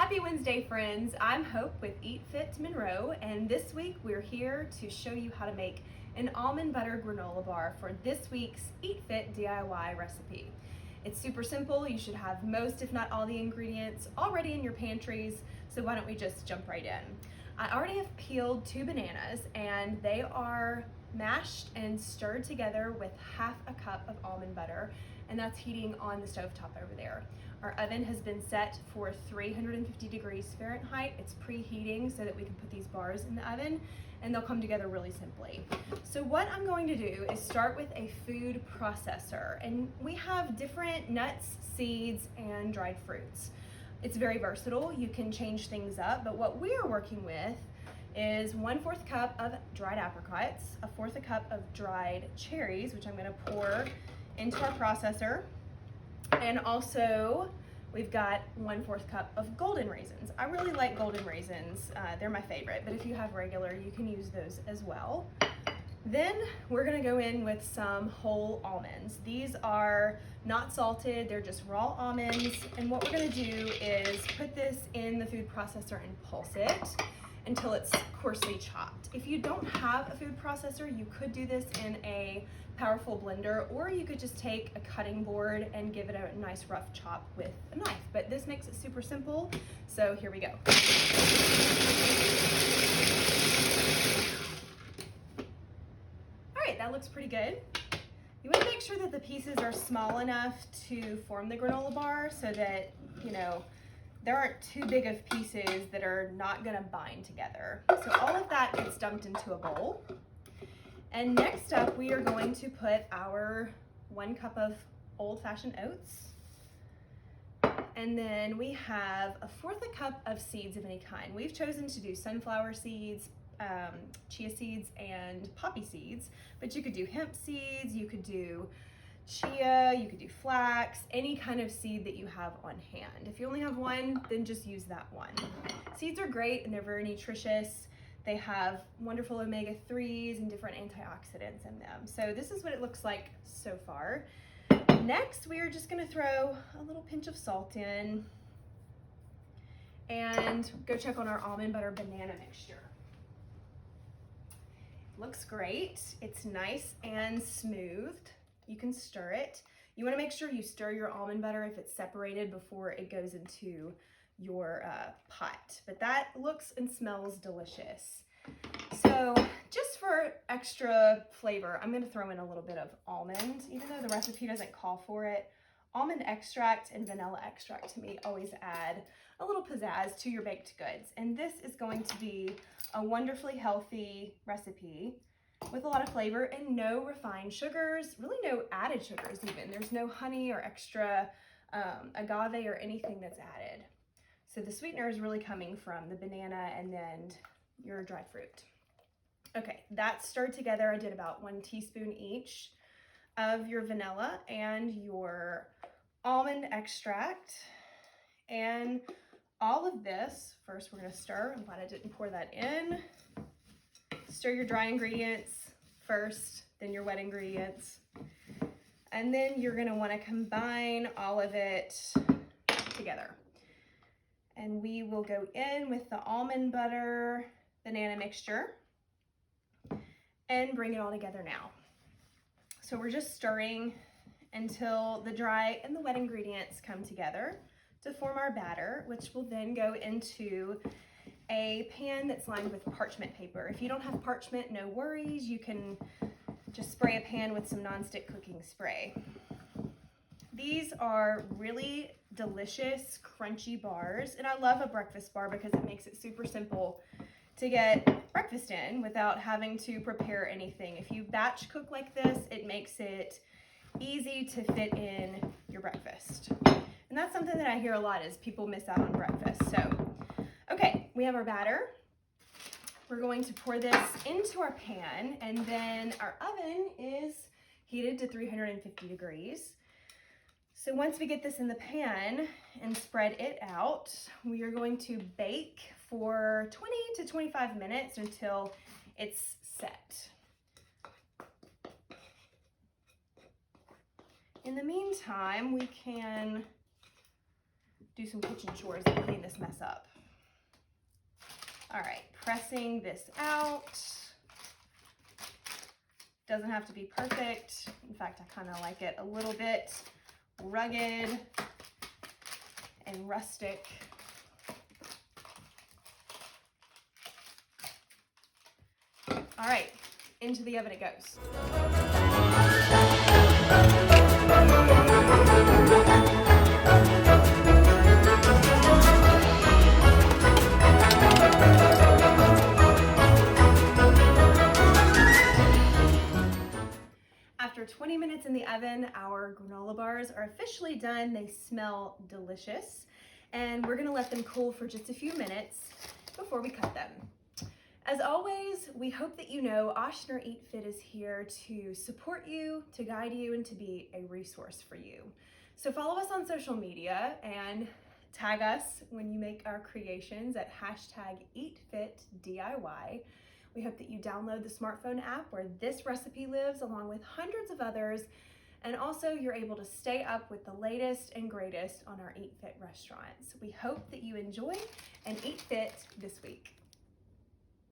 Happy Wednesday, friends. I'm Hope with Eat Fit Monroe, and this week we're here to show you how to make an almond butter granola bar for this week's Eat Fit DIY recipe. It's super simple. You should have most, if not all, the ingredients already in your pantries, so why don't we just jump right in. I already have peeled 2 bananas, and they are mashed and stirred together with half a cup of almond butter, and that's heating on the stovetop over there. Our oven has been set for 350 degrees Fahrenheit. It's preheating so that we can put these bars in the oven and they'll come together really simply. So what I'm going to do is start with a food processor, and we have different nuts, seeds, and dried fruits. It's very versatile. You can change things up, but what we are working with is 1/4 cup of dried apricots, 1/4 cup of dried cherries, which I'm going to pour into our processor. And also we've got 1/4 cup of golden raisins. I really like golden raisins. They're my favorite, but if you have regular, you can use those as well. Then we're gonna go in with some whole almonds. These are not salted, they're just raw almonds. And what we're gonna do is put this in the food processor and pulse it until it's coarsely chopped. If you don't have a food processor, you could do this in a powerful blender, or you could just take a cutting board and give it a nice rough chop with a knife. But this makes it super simple, so here we go. All right, that looks pretty good. You want to make sure that the pieces are small enough to form the granola bar so that, there aren't too big of pieces that are not gonna bind together. So all of that gets dumped into a bowl. And next up, we are going to put our 1 cup of old-fashioned oats. And then we have 1/4 cup of seeds of any kind. We've chosen to do sunflower seeds, chia seeds, and poppy seeds, but you could do hemp seeds, you could do chia, you could do flax, any kind of seed that you have on hand. If you only have one, then just use that one. Seeds are great and they're very nutritious. They have wonderful omega-3s and different antioxidants in them. So this is what it looks like so far. Next, we are just gonna throw a little pinch of salt in and go check on our almond butter banana mixture. Looks great. It's nice and smoothed. You can stir it. You wanna make sure you stir your almond butter if it's separated before it goes into your pot, but that looks and smells delicious. So just for extra flavor, I'm gonna throw in a little bit of almond, even though the recipe doesn't call for it. Almond extract and vanilla extract to me always add a little pizzazz to your baked goods. And this is going to be a wonderfully healthy recipe with a lot of flavor and no refined sugars, really no added sugars even. There's no honey or extra agave or anything that's added. So the sweetener is really coming from the banana and then your dried fruit. Okay, that's stirred together. I did about 1 teaspoon each of your vanilla and your almond extract. And all of this, first we're gonna stir. I'm glad I didn't pour that in. Stir your dry ingredients first, then your wet ingredients. And then you're gonna wanna combine all of it together. And we will go in with the almond butter banana mixture and bring it all together now. So we're just stirring until the dry and the wet ingredients come together to form our batter, which will then go into a pan that's lined with parchment paper. If you don't have parchment, no worries. You can just spray a pan with some nonstick cooking spray. These are really delicious, crunchy bars, and I love a breakfast bar because it makes it super simple to get breakfast in without having to prepare anything. If you batch cook like this, it makes it easy to fit in your breakfast. And that's something that I hear a lot is people miss out on breakfast. So, okay, we have our batter. We're going to pour this into our pan, and then our oven is heated to 350 degrees. So once we get this in the pan and spread it out, we are going to bake for 20 to 25 minutes until it's set. In the meantime, we can do some kitchen chores and clean this mess up. All right, pressing this out. Doesn't have to be perfect. In fact, I kind of like it a little bit rugged and rustic. All right, into the oven it goes. After 20 minutes in the oven, our granola bars are officially done. They smell delicious, and we're gonna let them cool for just a few minutes before we cut them. As always, we hope that you know Ochsner Eat Fit is here to support you, to guide you, and to be a resource for you. So follow us on social media and tag us when you make our creations at #EatFitDIY. We hope that you download the smartphone app where this recipe lives, along with hundreds of others. And also you're able to stay up with the latest and greatest on our Eat Fit restaurants. We hope that you enjoy and eat fit this week.